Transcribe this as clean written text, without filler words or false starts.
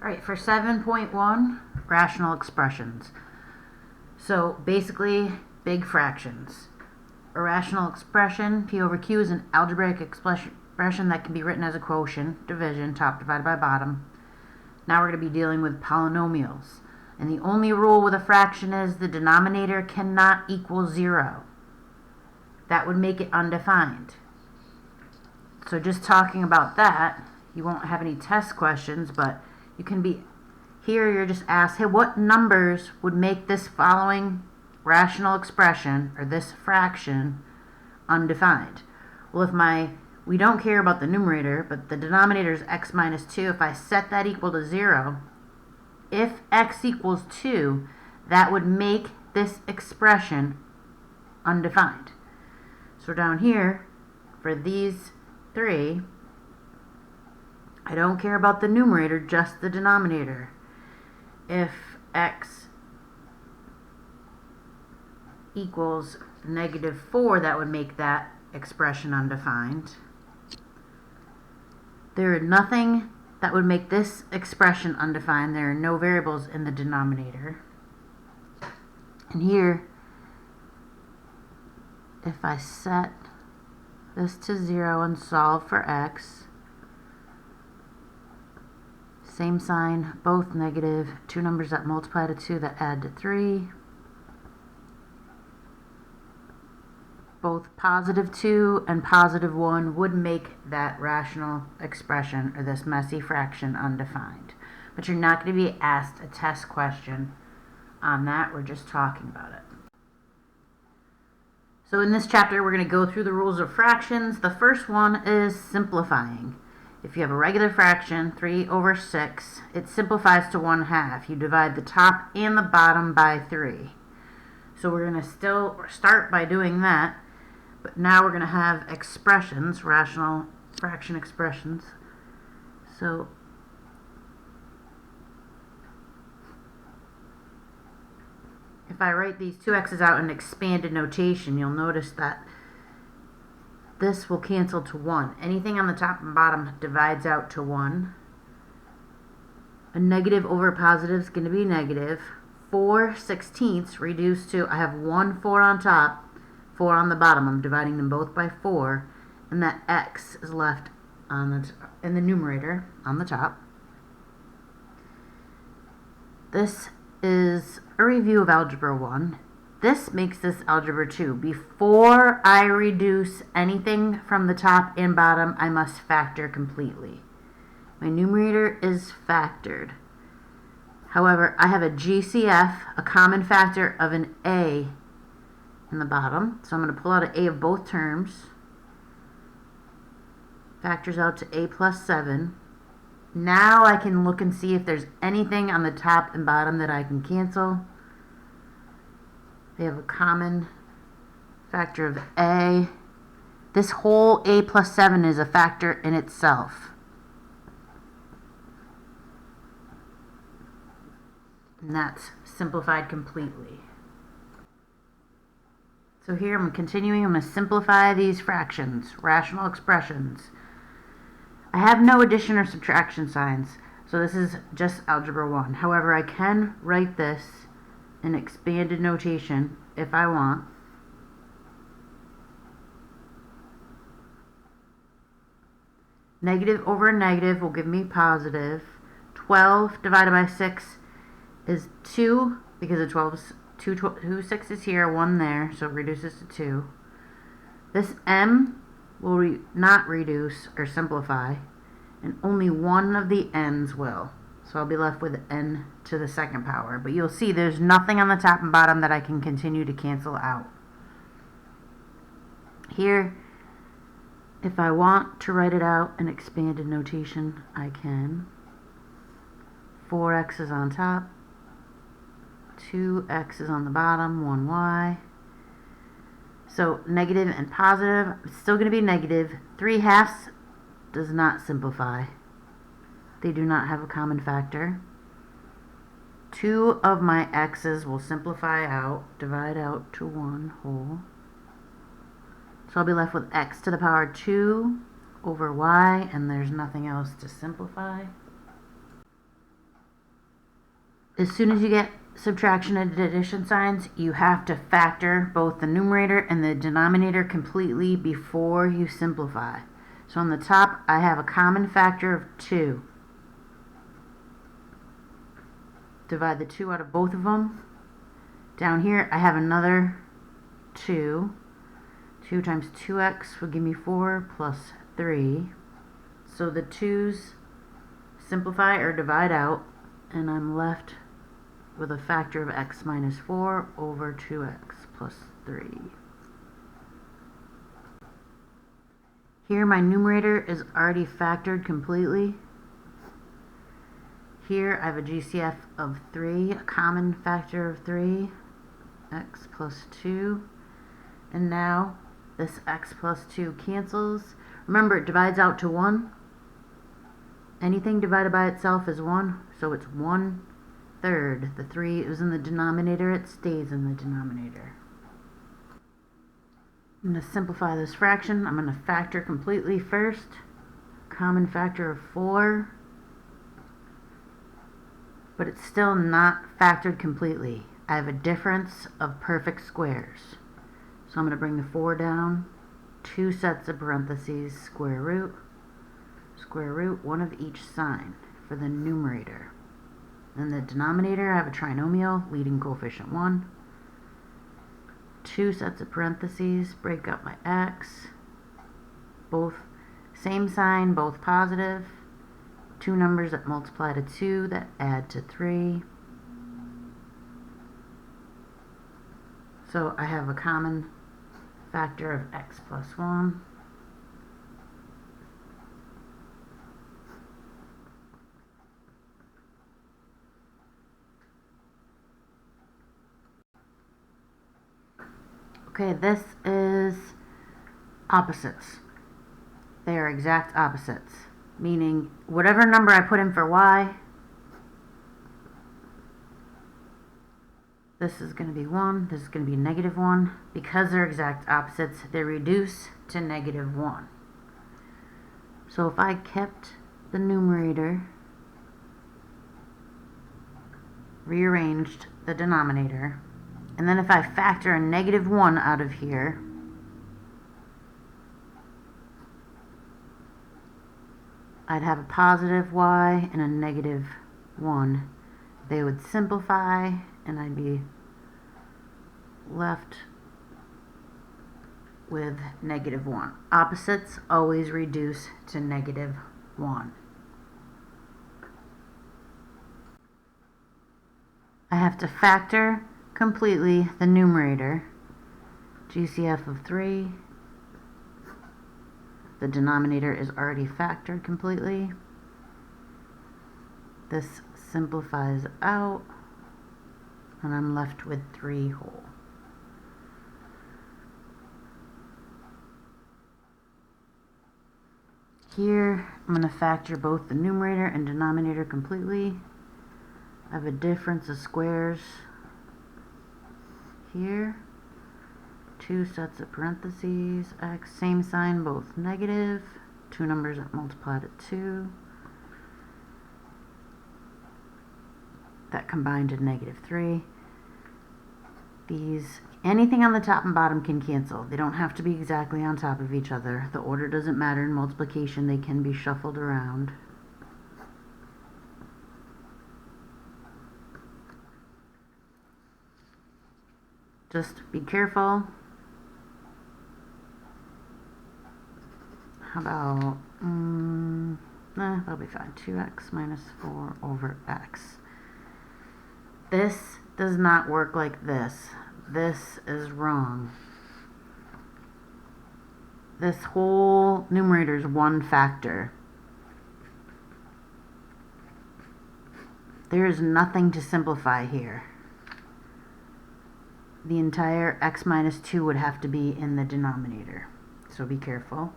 Alright, for 7.1, rational expressions. So basically, big fractions. A rational expression, P over Q, is an algebraic expression that can be written as a quotient, division, top divided by bottom. Now we're going to be dealing with polynomials. And the only rule with a fraction is the denominator cannot equal 0. That would make it undefined. So just talking about that, you won't have any test questions, but you can be, here you're just asked, hey, what numbers would make this following rational expression, or this fraction, undefined? Well, we don't care about the numerator, but the denominator is x minus 2. If I set that equal to 0, if x equals 2, that would make this expression undefined. So down here, for these three, I don't care about the numerator, just the denominator. If x equals -4, that would make that expression undefined. There is nothing that would make this expression undefined. There are no variables in the denominator. And here, if I set this to 0 and solve for x, same sign, both negative, two numbers that multiply to 2 that add to 3, both +2 and +1 would make that rational expression, or this messy fraction, undefined. But you're not going to be asked a test question on that. We're just talking about it. So in this chapter, we're going to go through the rules of fractions. The first one is simplifying. If you have a regular fraction, 3 over 6, it simplifies to 1/2. You divide the top and the bottom by 3. So we're going to still start by doing that, but now we're going to have expressions, rational fraction expressions. So if I write these two x's out in expanded notation, you'll notice that this will cancel to 1. Anything on the top and bottom divides out to 1. A negative over a positive is going to be negative. 4/16 reduced to, I have 1 4 on top, 4 on the bottom. I'm dividing them both by 4, and that x is left in the numerator on the top. This is a review of Algebra 1. This makes this Algebra 2. Before I reduce anything from the top and bottom, I must factor completely. My numerator is factored. However, I have a GCF, a common factor of an a in the bottom. So I'm going to pull out an a of both terms. Factors out to a plus 7. Now I can look and see if there's anything on the top and bottom that I can cancel. They have a common factor of a. This whole a plus 7 is a factor in itself. And that's simplified completely. So here I'm continuing. I'm going to simplify these fractions, rational expressions. I have no addition or subtraction signs, so this is just Algebra 1. However, I can write this in expanded notation if I want. Negative over a negative will give me positive. 12 divided by 6 is 2, because of 12 is 2 6s here, 1 there, so it reduces to 2. This m will not reduce or simplify, and only one of the n's will. So I'll be left with n to the second power. But you'll see there's nothing on the top and bottom that I can continue to cancel out. Here, if I want to write it out in expanded notation, I can. 4x is on top, 2x is on the bottom, 1y. So negative and positive, it's still going to be negative. 3/2 does not simplify. They do not have a common factor. 2 of my x's will simplify out, divide out to 1 whole. So I'll be left with x to the power 2 over y, and there's nothing else to simplify. As soon as you get subtraction and addition signs, you have to factor both the numerator and the denominator completely before you simplify. So on the top, I have a common factor of 2. Divide the 2 out of both of them. Down here, I have another 2. 2 times 2x will give me 4 plus 3. So the 2's simplify or divide out, and I'm left with a factor of x minus 4 over 2x plus 3. Here my numerator is already factored completely. Here I have a GCF of 3, a common factor of 3, x plus 2. And now this x plus 2 cancels. Remember, it divides out to 1. Anything divided by itself is 1, so it's 1/3. The 3 is in the denominator, it stays in the denominator. I'm going to simplify this fraction. I'm going to factor completely first. Common factor of 4. But it's still not factored completely. I have a difference of perfect squares. So I'm going to bring the 4 down. 2 sets of parentheses, square root, one of each sign for the numerator. In the denominator, I have a trinomial, leading coefficient 1. 2 sets of parentheses, break up my x. Both same sign, both positive. 2 numbers that multiply to 2 that add to 3. So I have a common factor of x plus 1. Okay, this is opposites. They are exact opposites, meaning whatever number I put in for y, this is going to be 1, this is going to be -1. Because they're exact opposites, they reduce to -1. So if I kept the numerator, rearranged the denominator, and then if I factor a -1 out of here, I'd have a positive y and a -1. They would simplify, and I'd be left with -1. Opposites always reduce to -1. I have to factor completely the numerator, GCF of 3. The denominator is already factored completely. This simplifies out, and I'm left with 3 whole. Here, I'm going to factor both the numerator and denominator completely. I have a difference of squares here. 2 sets of parentheses, x, same sign, both negative. 2 numbers that multiply to 2. That combined to -3. These, anything on the top and bottom can cancel. They don't have to be exactly on top of each other. The order doesn't matter in multiplication. They can be shuffled around. Just be careful. How about, that'll be fine. 2x minus 4 over x. This does not work like this. This is wrong. This whole numerator is 1 factor. There is nothing to simplify here. The entire x minus 2 would have to be in the denominator. So be careful.